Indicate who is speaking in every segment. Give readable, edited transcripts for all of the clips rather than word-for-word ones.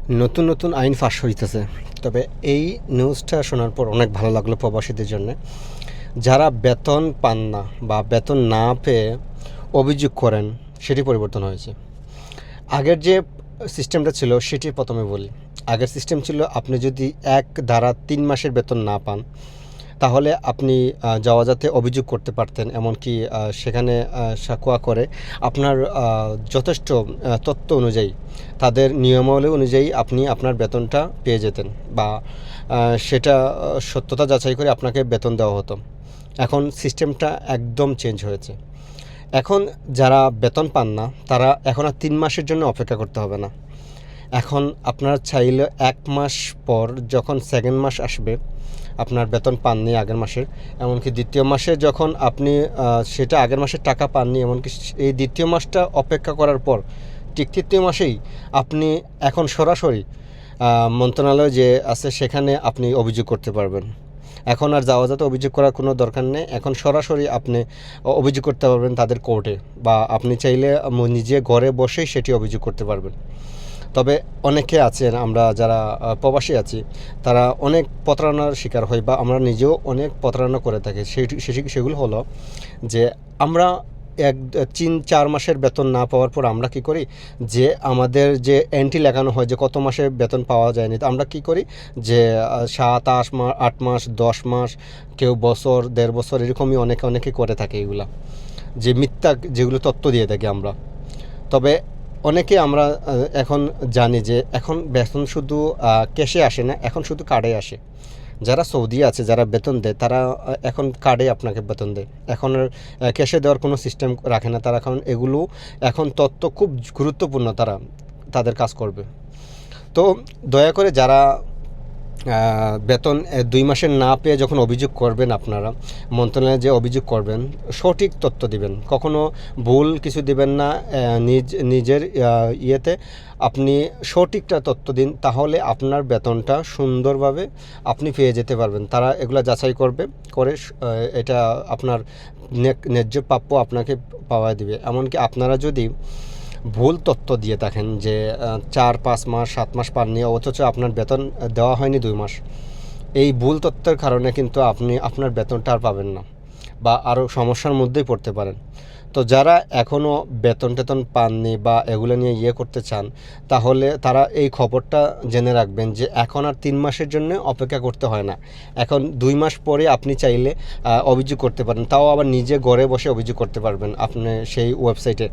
Speaker 1: নতুন নতুন আইন ফাঁস হইতেছে। তবে এই নিউজটা শোনার পর অনেক ভালো লাগলো প্রবাসীদের জন্য। যারা বেতন পান না বা বেতন না পেয়ে অভিযোগ করেন, সেটি পরিবর্তন হয়েছে। আগের যে সিস্টেমটা ছিল সেটি প্রথমে বলি। আগের সিস্টেম ছিল আপনি যদি এক ধারা ৩ মাসের বেতন না পান, তাহলে আপনি যাওয়াতে অভিযোগ করতে পারতেন। এমনকি সেখানে সাকোয়া করে আপনার যথেষ্ট তথ্য অনুযায়ী, তাদের নিয়মাবলী অনুযায়ী আপনি আপনার বেতনটা পেয়ে যেতেন, বা সেটা সত্যতা যাচাই করে আপনাকে বেতন দেওয়া হতো। এখন সিস্টেমটা একদম চেঞ্জ হয়েছে। এখন যারা বেতন পান না, তারা এখন আর ৩ মাসের জন্য অপেক্ষা করতে হবে না। এখন আপনারা চাইলে ১ মাস পর যখন সেকেন্ড মাস আসবে, আপনার বেতন পাননি আগের মাসের, এমনকি দ্বিতীয় মাসে যখন আপনি সেটা আগের মাসের টাকা পাননি, এমনকি এই দ্বিতীয় মাসটা অপেক্ষা করার পর ঠিক তৃতীয় মাসেই আপনি এখন সরাসরি মন্ত্রণালয় যে আছে সেখানে আপনি অভিযোগ করতে পারবেন। এখন আর যাওয়াতে অভিযোগ করার কোনো দরকার নেই। এখন সরাসরি আপনি অভিযোগ করতে পারবেন তাদের কোর্টে, বা আপনি চাইলে নিজে ঘরে বসেই সেটি অভিযোগ করতে পারবেন। তবে অনেকে আছেন, আমরা যারা প্রবাসী আছি, তারা অনেক প্রতারণার শিকার হই, বা আমরা নিজেও অনেক প্রতারণা করে থাকি। সেগুলো হলো যে আমরা ৩-৪ মাসের বেতন না পাওয়ার পর আমরা কি করি, যে আমাদের যে এন্ট্রি লেখানো হয় যে কত মাসের বেতন পাওয়া যায়নি, তো আমরা কি করি যে ৭-৮ মাস, ৮ মাস, ১০ মাস, কেউ বছর, ১.৫ বছর, এরকমই অনেকে করে থাকে এগুলা, যে মিথ্যা যেগুলো তথ্য দিয়ে থাকি আমরা। তবে অনেকে আমরা এখন জানি যে এখন বেতন শুধু ক্যাশে আসে না, এখন শুধু কার্ডে আসে। যারা সৌদি আছে, যারা বেতন দেয়, তারা এখন কার্ডে আপনাকে বেতন দেয়। এখন আর ক্যাশে দেওয়ার কোনো সিস্টেম রাখে না তারা, কারণ এগুলো এখন তথ্য খুব গুরুত্বপূর্ণ, তাদের কাজ করবে। তো দয়া করে যারা বেতন ২ মাসের না পেয়ে যখন অভিযোগ করবেন, আপনারা মন্ত্রণালয়ে যে অভিযোগ করবেন, সঠিক তথ্য দিবেন, কখনো ভুল কিছু দিবেন না। নিজের ইয়েতে আপনি সঠিকটা তথ্য দিন, তাহলে আপনার বেতনটা সুন্দরভাবে আপনি পেয়ে যেতে পারবেন। তারা এগুলো যাচাই করে এটা আপনার ন্যায্য প্রাপ্য আপনাকে পাওয়া দিবে। এমনকি আপনারা যদি ভুল তথ্য দিয়ে থাকেন যে ৪-৫ মাস, ৭ মাস পাননি, অথচ আপনার বেতন দেওয়া হয়নি ২ মাস, এই ভুল তথ্যের কারণে কিন্তু আপনি আপনার বেতনটা আর পাবেন না, বা আরও সমস্যার মধ্যেই পড়তে পারেন। তো যারা এখনও বেতন টেতন পাননি বা এগুলো নিয়ে করতে চান, তাহলে তারা এই খবরটা জেনে রাখবেন যে এখন আর ৩ মাসের জন্য অপেক্ষা করতে হয় না। এখন ২ মাস পরে আপনি চাইলে অভিযোগ করতে পারেন, তাও আবার নিজে ঘরে বসে অভিযোগ করতে পারবেন আপনি সেই ওয়েবসাইটে,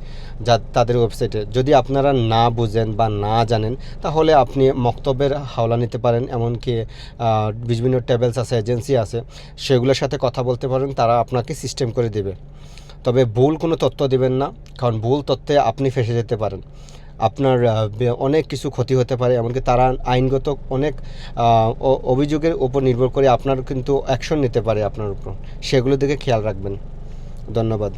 Speaker 1: তাদের ওয়েবসাইটে। যদি আপনারা না বুঝেন বা না জানেন, তাহলে আপনি মক্তবের হাওলা নিতে পারেন। এমনকি বিভিন্ন ট্রাভেলস আছে, এজেন্সি আছে, সেগুলোর সাথে কথা বলতে পারেন, তারা আপনাকে সিস্টেম করে দেবে। তবে ভুল কোনো তথ্য দেবেন না, কারণ ভুল তথ্যে আপনি ফেঁসে যেতে পারেন। আপনার অনেক কিছু ক্ষতি হতে পারে। এমনকি তারা আইনগত অনেক অভিযোগের উপর নির্ভর করে আপনার কিন্তু অ্যাকশন নিতে পারে আপনার উপর। সেগুলো দিকে খেয়াল রাখবেন। ধন্যবাদ।